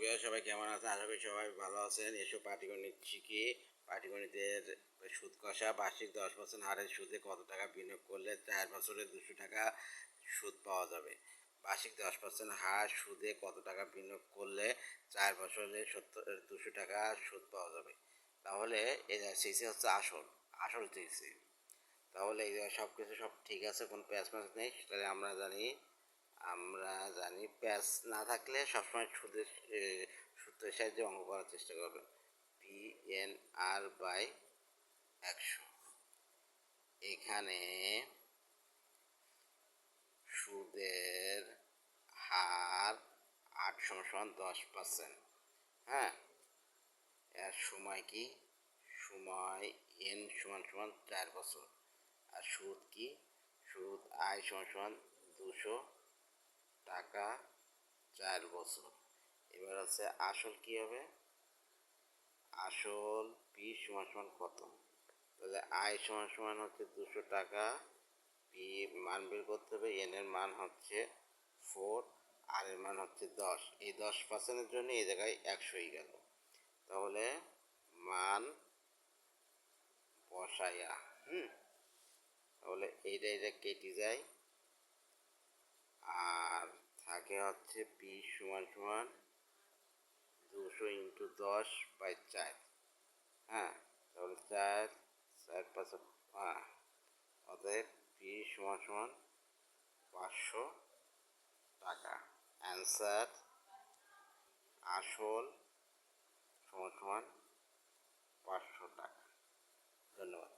Viewer সবাই কেমন আছেন? আশা করি সবাই ভালো আছেন। এসব পাটিগণিত শিখি। পাটিগণিতের সুদ কষা বার্ষিক 10% হারে সুদে কত টাকা বিনিয়োগ করলে 4 বছরে 200 টাকা সুদ পাওয়া যাবে? বার্ষিক 10% হার সুদে কত টাকা বিনিয়োগ করলে 4 বছরে 200 টাকা সুদ পাওয়া যাবে? তাহলে সিসি হচ্ছে আসল সিসি। তাহলে এই সব কিছু সব ঠিক আছে, কোনো প্যাচ নেই। তাহলে আমরা জানি প্যাচ না থাকলে সবসময় সূত্রের সাহায্যে অঙ্ক করার চেষ্টা করবেন। PNR/100। এখানে সুদের হার 8 = 10%। এর সময় কি? সময় n = 4 বছর। আর সুদ কি? সুদ I = 200 টাকা 4 বছর। এবার হচ্ছে আসল কি হবে? আসল P = কত? তাহলে I = হচ্ছে 200 টাকা, P মান বের করতে হবে, n এর মান হচ্ছে 4, আর এর মান হচ্ছে 10। এই 10%-এর জন্য এই জায়গায় 100 গেল। তাহলে মান বসাইয়া তাহলে এইটা কেটে যায়, আর থাকে হচ্ছে P = 200 × 10/4। তাহলে 4 4 5 অতএব P = 500 টাকা। অ্যান্সার আসল = 500 টাকা। ধন্যবাদ।